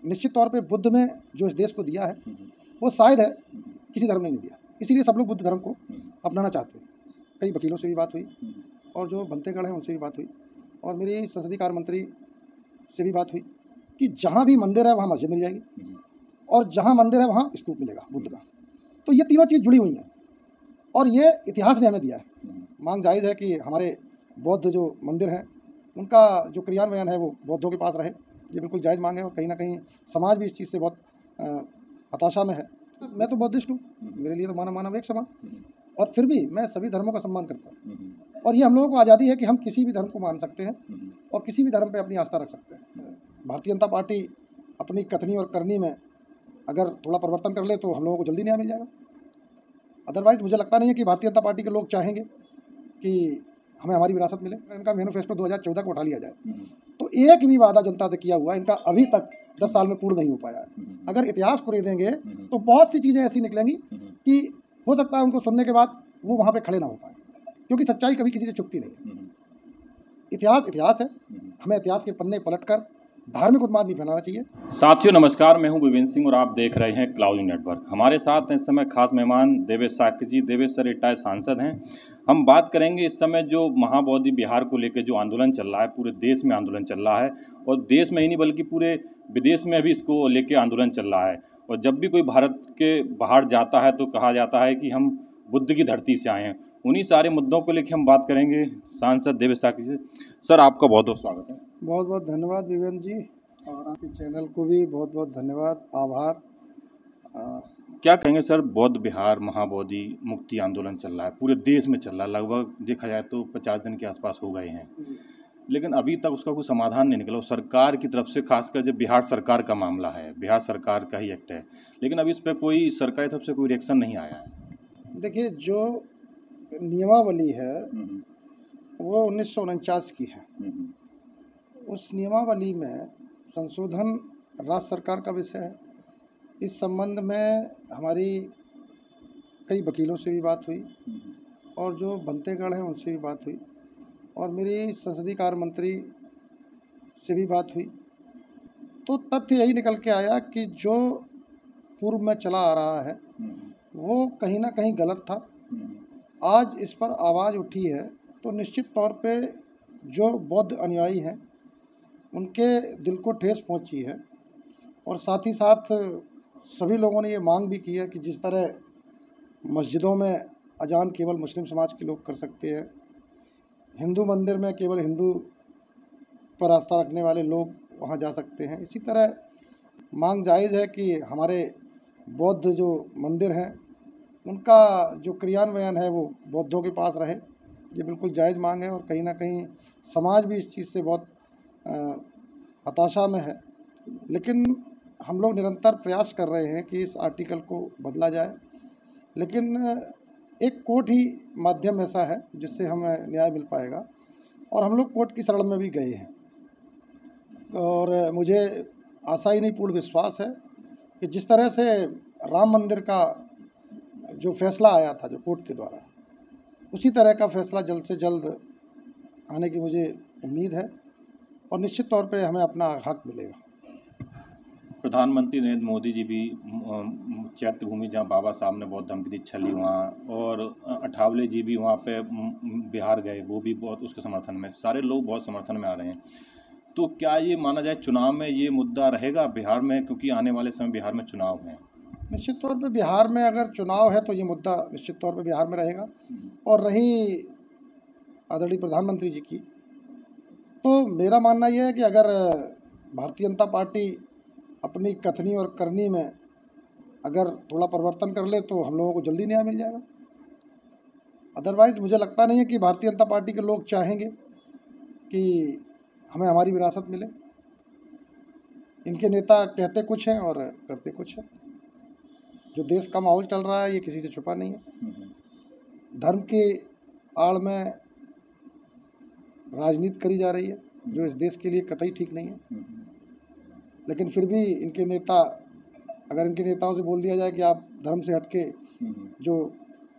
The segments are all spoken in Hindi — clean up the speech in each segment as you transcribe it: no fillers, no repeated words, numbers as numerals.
निश्चित तौर पे बुद्ध में जो इस देश को दिया है वो शायद है किसी धर्म ने नहीं दिया, इसीलिए सब लोग बुद्ध धर्म को अपनाना चाहते हैं। कई वकीलों से भी बात हुई और जो बनतेगढ़ हैं उनसे भी बात हुई और मेरी संसदीय कार्य मंत्री से भी बात हुई कि जहाँ भी मंदिर है वहाँ मस्जिद मिल जाएगी और जहाँ मंदिर है वहाँ स्तूप मिलेगा बुद्ध का। तो ये तीनों चीज़ जुड़ी हुई हैं और ये इतिहास ने हमें दिया है। मांग जायज़ है कि हमारे बौद्ध जो मंदिर हैं उनका जो क्रियान्वयन है वो बौद्धों के पास रहे, ये बिल्कुल जायज़ मांग है और कहीं ना कहीं समाज भी इस चीज़ से बहुत हताशा में है। मैं तो बौद्धिस्ट हूँ, मेरे लिए तो मानव मानव एक समान, और फिर भी मैं सभी धर्मों का सम्मान करता हूँ और ये हम लोगों को आज़ादी है कि हम किसी भी धर्म को मान सकते हैं और किसी भी धर्म पे अपनी आस्था रख सकते हैं। भारतीय जनता पार्टी अपनी कथनी और करनी में अगर थोड़ा परिवर्तन कर ले तो हम लोगों को जल्दी न्याय मिल जाएगा। अदरवाइज़ मुझे लगता नहीं है कि भारतीय जनता पार्टी के लोग चाहेंगे कि हमें हमारी विरासत मिले। इनका मैनिफेस्टो 2014 को उठा लिया जाए तो एक भी वादा जनता से किया हुआ इनका अभी तक 10 साल में पूर्ण नहीं हो पाया है। अगर इतिहास को देंगे तो बहुत सी चीज़ें ऐसी निकलेंगी कि हो सकता है उनको सुनने के बाद वो वहाँ पे खड़े ना हो पाए, क्योंकि सच्चाई कभी किसी से छुपती नहीं है। इतिहास इतिहास है, हमें इतिहास के पन्ने पलटकर धार्मिक उन्माद नहीं फैलाना चाहिए। साथियों नमस्कार, मैं हूं विवेन सिंह और आप देख रहे हैं क्लाउड नेटवर्क। हमारे साथ इस समय खास मेहमान देवेश साक्य जी। देवेश सर रिटायर्ड सांसद हैं। हम बात करेंगे इस समय जो महाबोधि विहार को लेकर जो आंदोलन चल रहा है, पूरे देश में आंदोलन चल रहा है और देश में ही नहीं बल्कि पूरे विदेश में भी इसको लेकर आंदोलन चल रहा है। और जब भी कोई भारत के बाहर जाता है तो कहा जाता है कि हम बुद्ध की धरती से आए हैं। उन्हीं सारे मुद्दों को लेकर हम बात करेंगे सांसद देवेश साक्य जी। सर आपका बहुत बहुत स्वागत है। बहुत बहुत धन्यवाद विवेन जी, और आपके चैनल को भी बहुत बहुत धन्यवाद, आभार। क्या कहेंगे सर, बौद्ध विहार महाबोधि मुक्ति आंदोलन चल रहा है, पूरे देश में चल रहा है, लगभग देखा जाए तो 50 दिन के आसपास हो गए हैं, लेकिन अभी तक उसका कोई समाधान नहीं निकला। सरकार की तरफ से, खासकर जब बिहार सरकार का मामला है, बिहार सरकार का ही एक्ट है, लेकिन अभी इस पर कोई सरकार की तरफ से कोई रिएक्शन नहीं आया है। देखिए, जो नियमावली है वो 1949 की है। उस नियमावली में संशोधन राज्य सरकार का विषय है। इस संबंध में हमारी कई वकीलों से भी बात हुई और जो बनतेगढ़ हैं उनसे भी बात हुई और मेरी संसदीय कार्य मंत्री से भी बात हुई। तो तथ्य यही निकल के आया कि जो पूर्व में चला आ रहा है वो कहीं ना कहीं गलत था। आज इस पर आवाज़ उठी है तो निश्चित तौर पे जो बौद्ध अनुयायी हैं उनके दिल को ठेस पहुंची है और साथ ही साथ सभी लोगों ने ये मांग भी की है कि जिस तरह मस्जिदों में अजान केवल मुस्लिम समाज के लोग कर सकते हैं, हिंदू मंदिर में केवल हिंदू पर आस्था रखने वाले लोग वहाँ जा सकते हैं, इसी तरह मांग जायज़ है कि हमारे बौद्ध जो मंदिर हैं उनका जो क्रियान्वयन है वो बौद्धों के पास रहे, ये बिल्कुल जायज़ मांग है और कहीं ना कहीं समाज भी इस चीज़ से बहुत हताशा में है। लेकिन हम लोग निरंतर प्रयास कर रहे हैं कि इस आर्टिकल को बदला जाए, लेकिन एक कोर्ट ही माध्यम ऐसा है जिससे हमें न्याय मिल पाएगा और हम लोग कोर्ट की शरण में भी गए हैं और मुझे आशा ही नहीं पूर्ण विश्वास है कि जिस तरह से राम मंदिर का जो फैसला आया था जो कोर्ट के द्वारा, उसी तरह का फैसला जल्द से जल्द आने की मुझे उम्मीद है और निश्चित तौर पे हमें अपना हक मिलेगा। प्रधानमंत्री नरेंद्र मोदी जी भी चैत्य भूमि जहाँ बाबा साहब ने बौद्ध धर्म की दीक्षा ली वहाँ, और अठावले जी भी वहाँ पे बिहार गए, वो भी बहुत उसके समर्थन में, सारे लोग बहुत समर्थन में आ रहे हैं। तो क्या ये माना जाए चुनाव में ये मुद्दा रहेगा बिहार में, क्योंकि आने वाले समय बिहार में चुनाव है? निश्चित तौर पे बिहार में अगर चुनाव है तो ये मुद्दा निश्चित तौर पे बिहार में रहेगा। और रही आदरणीय प्रधानमंत्री जी की, तो मेरा मानना यह है कि अगर भारतीय जनता पार्टी अपनी कथनी और करनी में अगर थोड़ा परिवर्तन कर ले तो हम लोगों को जल्दी न्याय मिल जाएगा। अदरवाइज़ मुझे लगता नहीं है कि भारतीय जनता पार्टी के लोग चाहेंगे कि हमें हमारी विरासत मिले। इनके नेता कहते कुछ हैं और करते कुछ हैं। जो देश का माहौल चल रहा है ये किसी से छुपा नहीं है। धर्म की आड़ में राजनीति करी जा रही है जो इस देश के लिए कतई ठीक नहीं है। लेकिन फिर भी इनके नेता, अगर इनके नेताओं से बोल दिया जाए कि आप धर्म से हटके जो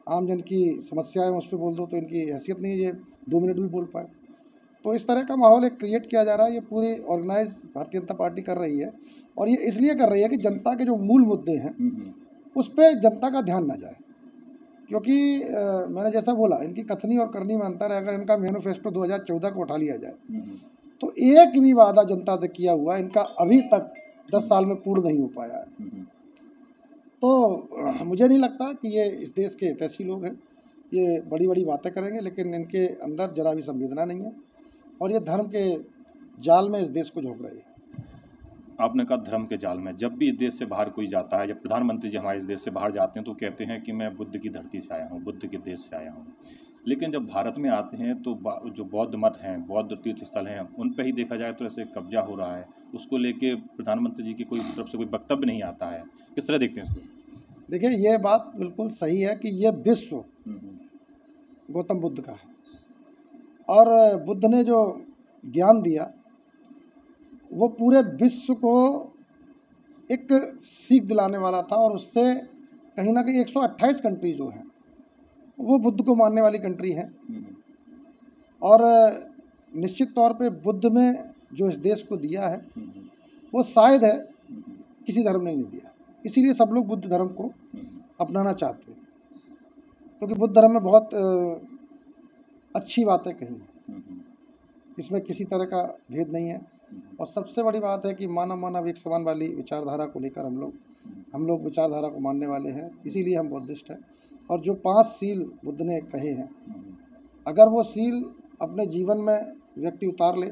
आम जन की समस्याएं उस पर बोल दो तो इनकी हैसियत नहीं है ये 2 मिनट भी बोल पाए। तो इस तरह का माहौल एक क्रिएट किया जा रहा है। ये पूरी ऑर्गेनाइज भारतीय जनता पार्टी कर रही है, और ये इसलिए कर रही है कि जनता के जो मूल मुद्दे हैं उस पर जनता का ध्यान ना जाए। क्योंकि मैंने जैसा बोला, इनकी कथनी और करनी में अंतर है। अगर इनका मैनिफेस्टो 2014 को उठा लिया जाए तो एक भी वादा जनता से किया हुआ इनका अभी तक 10 साल में पूर्ण नहीं हो पाया है। तो मुझे नहीं लगता कि ये इस देश के हितैषी लोग हैं। ये बड़ी बड़ी बातें करेंगे, लेकिन इनके अंदर जरा भी संवेदना नहीं है, और ये धर्म के जाल में इस देश को झोंक रही है। आपने कहा धर्म के जाल में, जब भी इस देश से बाहर कोई जाता है, जब प्रधानमंत्री जी हमारे इस देश से बाहर जाते हैं तो कहते हैं कि मैं बुद्ध की धरती से आया हूँ, बुद्ध के देश से आया हूँ। लेकिन जब भारत में आते हैं तो जो बौद्ध मठ हैं, बौद्ध तीर्थ स्थल हैं, उन पर ही देखा जाए तो ऐसे कब्जा हो रहा है। उसको लेके प्रधानमंत्री जी की कोई तरफ से कोई वक्तव्य नहीं आता है। किस तरह देखते हैं इसको? देखिए, ये बात बिल्कुल सही है कि ये विश्व गौतम बुद्ध का है, और बुद्ध ने जो ज्ञान दिया वो पूरे विश्व को एक सीख दिलाने वाला था। और उससे कहीं ना कहीं 128 कंट्री जो हैं वो बुद्ध को मानने वाली कंट्री हैं। और निश्चित तौर पे बुद्ध में जो इस देश को दिया है वो शायद है किसी धर्म ने नहीं दिया। इसीलिए सब लोग बुद्ध धर्म को अपनाना चाहते हैं, क्योंकि बुद्ध धर्म में बहुत अच्छी बातें कही हैं। इसमें किसी तरह का भेद नहीं है। और सबसे बड़ी बात है कि मानव मानव एक समान वाली विचारधारा को लेकर हम लोग विचारधारा को मानने वाले हैं। इसीलिए हम बौद्धिस्ट हैं। और जो 5 सील बुद्ध ने कहे हैं, अगर वो सील अपने जीवन में व्यक्ति उतार ले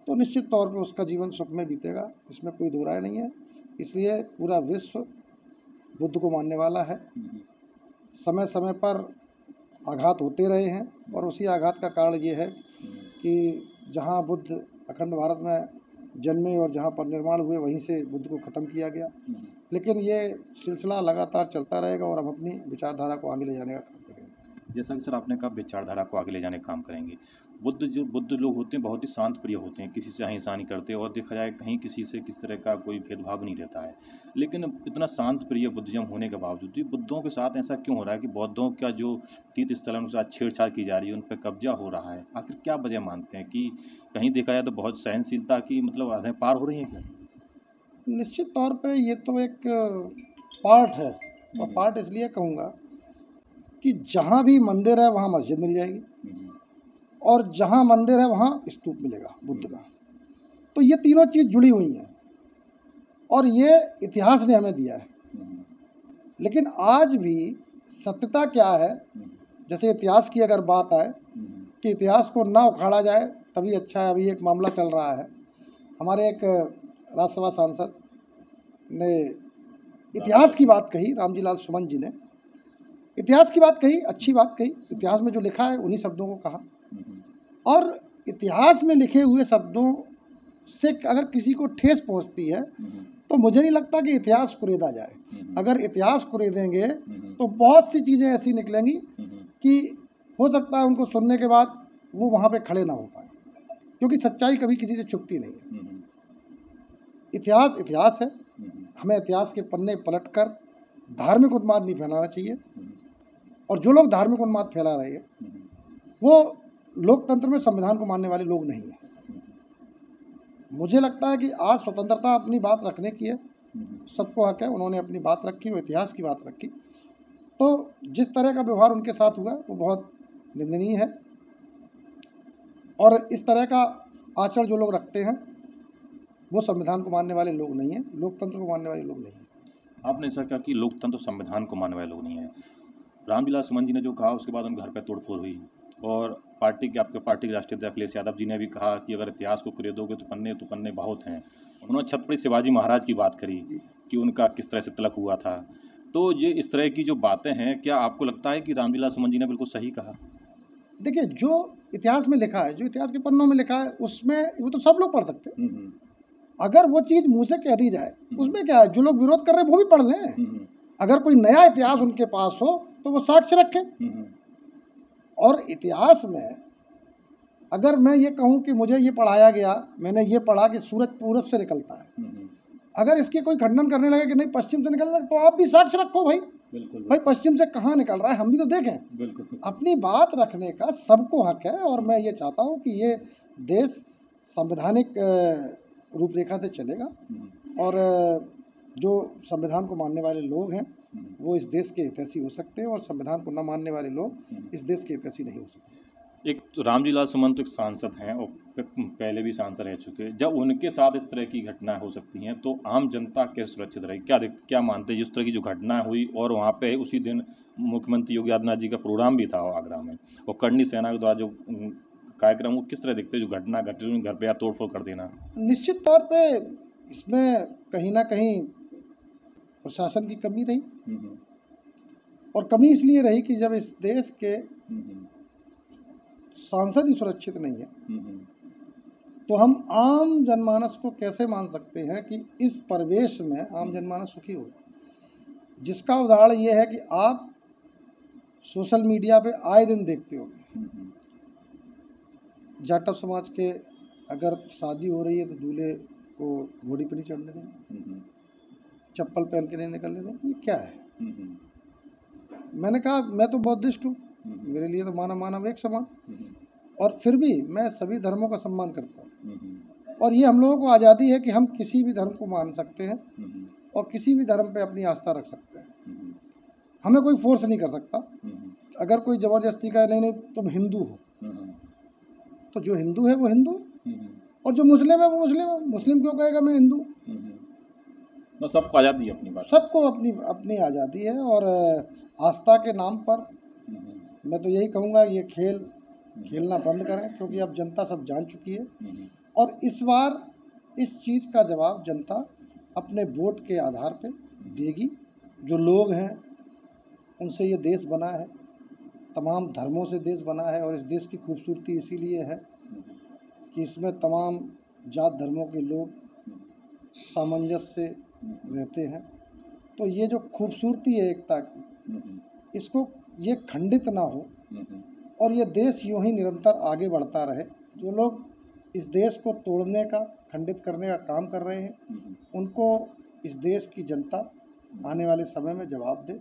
तो निश्चित तौर पे उसका जीवन सुख में बीतेगा, इसमें कोई दो राय नहीं है। इसलिए पूरा विश्व बुद्ध को मानने वाला है। समय समय पर आघात होते रहे हैं, और उसी आघात का कारण ये है कि जहाँ बुद्ध अखंड भारत में जन्मे और जहाँ पर निर्माण हुए वहीं से बुद्ध को ख़त्म किया गया। लेकिन ये सिलसिला लगातार चलता रहेगा, और हम अपनी विचारधारा को आगे ले जाने का काम करेंगे। जैसा कि सर आपने कहा विचारधारा को आगे ले जाने का काम करेंगे। बुद्ध लोग होते हैं बहुत ही शांत प्रिय होते हैं, किसी से अहिंसा नहीं करते, और देखा जाए कहीं किसी से किस तरह का कोई भेदभाव नहीं रहता है। लेकिन इतना शांत प्रिय बुद्धिज्म होने के बावजूद भी बुद्धों के साथ ऐसा क्यों हो रहा है कि बौद्धों का जो तीर्थ स्थल है उनके साथ छेड़छाड़ की जा रही है, उन पर कब्जा हो रहा है? आखिर क्या वजह मानते हैं कि कहीं देखा जाए तो बहुत सहनशीलता की मतलब हदें पार हो रही हैं क्या? निश्चित तौर पे ये तो एक पार्ट है, और पार्ट इसलिए कहूँगा कि जहाँ भी मंदिर है वहाँ मस्जिद मिल जाएगी, और जहाँ मंदिर है वहाँ स्तूप मिलेगा बुद्ध का। तो ये तीनों चीज़ जुड़ी हुई हैं, और ये इतिहास ने हमें दिया है। लेकिन आज भी सत्यता क्या है, जैसे इतिहास की अगर बात आए कि इतिहास को ना उखाड़ा जाए तभी अच्छा है। अभी एक मामला चल रहा है, हमारे एक राज्यसभा सांसद ने इतिहास की बात कही, रामजी लाल सुमन जी ने इतिहास की बात कही, अच्छी बात कही। इतिहास में जो लिखा है उन्हीं शब्दों को कहा, और इतिहास में लिखे हुए शब्दों से अगर किसी को ठेस पहुंचती है तो मुझे नहीं लगता कि इतिहास कुरेदा जाए। अगर इतिहास कुरेदेंगे तो बहुत सी चीज़ें ऐसी निकलेंगी कि हो सकता है उनको सुनने के बाद वो वहाँ पे खड़े ना हो पाए, क्योंकि सच्चाई कभी किसी से छुपती नहीं है। इतिहास इतिहास है। हमें इतिहास के पन्ने पलटकर धार्मिक उन्माद नहीं फैलाना चाहिए, और जो लोग धार्मिक उन्माद फैला रहे हैं वो लोकतंत्र में संविधान को मानने वाले लोग नहीं हैं। मुझे लगता है कि आज स्वतंत्रता अपनी बात रखने की है, सबको हक है। उन्होंने अपनी बात रखी, वो इतिहास की बात रखी। तो जिस तरह का व्यवहार उनके साथ हुआ वो बहुत निंदनीय है, और इस तरह का आचरण जो लोग रखते हैं वो संविधान को मानने वाले लोग नहीं हैं, लोकतंत्र को मानने वाले लोग नहीं हैं। आपने ऐसा कहा कि लोकतंत्र संविधान को मानने वाले लोग नहीं हैं। रामविलास सुमन जी ने जो कहा उसके बाद उनके घर पर तोड़फोड़ हुई, और आपके पार्टी के राष्ट्रीय अध्यक्ष अखिलेश यादव जी ने भी कहा कि अगर इतिहास को कुरेदोगे तो पन्ने बहुत हैं। उन्होंने छत्रपति शिवाजी महाराज की बात करी कि उनका किस तरह से तिलक हुआ था। तो ये इस तरह की जो बातें हैं, क्या आपको लगता है कि रामविलास सुमन जी ने बिल्कुल सही कहा? देखिए, जो इतिहास में लिखा है, जो इतिहास के पन्नों में लिखा है, उसमें वो तो सब लोग पढ़ सकते हैं। अगर वो चीज़ मुँह से कह दी जाए उसमें क्या है, जो लोग विरोध कर रहे हैं वो भी पढ़ लें। अगर कोई नया इतिहास उनके पास हो तो वो साक्ष्य रखें। और इतिहास में अगर मैं ये कहूँ कि मुझे ये पढ़ाया गया, मैंने ये पढ़ा कि सूरज पूरब से निकलता है, अगर इसके कोई खंडन करने लगे कि नहीं पश्चिम से निकलता है, तो आप भी साक्ष्य रखो भाई। बिल्कुल भाई पश्चिम से कहाँ निकल रहा है, हम भी तो देखें। बिल्कुल अपनी बात रखने का सबको हक है, और मैं ये चाहता हूँ कि ये देश संवैधानिक रूपरेखा से चलेगा, और जो संविधान को मानने वाले लोग हैं वो इस देश के हितैषी हो सकते हैं, और संविधान को न मानने वाले लोग इस देश के हितैषी नहीं हो सकते। एक तो रामजी लाल सुमन तो एक सांसद हैं और पहले भी सांसद रह चुके हैं। जब उनके साथ इस तरह की घटनाएं हो सकती हैं तो आम जनता कैसे सुरक्षित रहेगी? क्या मानते हैं जिस तरह की जो घटनाएं हुई, और वहाँ पे उसी दिन मुख्यमंत्री योगी आदित्यनाथ जी का प्रोग्राम भी था आगरा में, और करनी सेना के द्वारा जो कार्यक्रम, वो किस तरह दिखते हैं जो घटना घटी हुई घर पे या तोड़ फोड़ कर देना? निश्चित तौर पे इसमें कहीं ना कहीं प्रशासन की कमी रही, और कमी इसलिए रही कि जब इस देश के सांसद ही सुरक्षित नहीं है तो हम आम जनमानस को कैसे मान सकते हैं कि इस परिवेश में आम जनमानस सुखी होगा? जिसका उदाहरण ये है कि आप सोशल मीडिया पे आए दिन देखते हो जाटव समाज के अगर शादी हो रही है तो दूल्हे को घोड़ी पर नहीं चढ़ने देंगे, चप्पल पहन के नहीं निकलने देंगे। ये क्या है? मैंने कहा मैं तो बौद्धिस्ट हूँ, मेरे लिए तो मानव मानव एक समान, और फिर भी मैं सभी धर्मों का सम्मान करता हूँ, और ये हम लोगों को आज़ादी है कि हम किसी भी धर्म को मान सकते हैं और किसी भी धर्म पे अपनी आस्था रख सकते हैं। हमें कोई फोर्स नहीं कर सकता। अगर कोई ज़बरदस्ती का नहीं तुम हिंदू हो, तो जो हिंदू है वो हिंदू है, और जो मुस्लिम है वो मुस्लिम है। मुस्लिम क्यों कहेगा मैं हिंदू? बस सबको आज़ादी है अपनी बात, सबको अपनी अपनी आज़ादी है, और आस्था के नाम पर मैं तो यही कहूँगा ये खेलना बंद करें, क्योंकि अब जनता सब जान चुकी है, और इस बार इस चीज़ का जवाब जनता अपने वोट के आधार पे देगी। जो लोग हैं उनसे ये देश बना है, तमाम धर्मों से देश बना है, और इस देश की खूबसूरती इसीलिए है कि इसमें तमाम जात धर्मों के लोग सामंजस्य से रहते हैं। तो ये जो खूबसूरती है एकता की, इसको ये खंडित ना हो, और ये देश यूं ही निरंतर आगे बढ़ता रहे। जो लोग इस देश को तोड़ने का, खंडित करने का काम कर रहे हैं, उनको इस देश की जनता आने वाले समय में जवाब दे,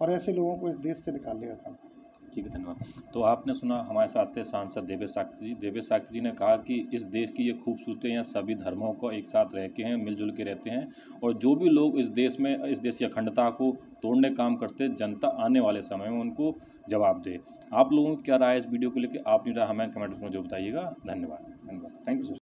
और ऐसे लोगों को इस देश से निकालने का काम करे। ठीक है, धन्यवाद। तो आपने सुना हमारे साथ थे सांसद देवेश साक्य जी। देवेश साक्य जी ने कहा कि इस देश की ये खूबसूरती है, सभी धर्मों को एक साथ रह के हैं, मिलजुल के रहते हैं, और जो भी लोग इस देश में, इस देश की अखंडता को तोड़ने का काम करते हैं, जनता आने वाले समय में उनको जवाब दे। आप लोगों की क्या राय है इस वीडियो को लेकर? आप नहीं रहा हमें कमेंट्स में जो बताइएगा। धन्यवाद, थैंक यू।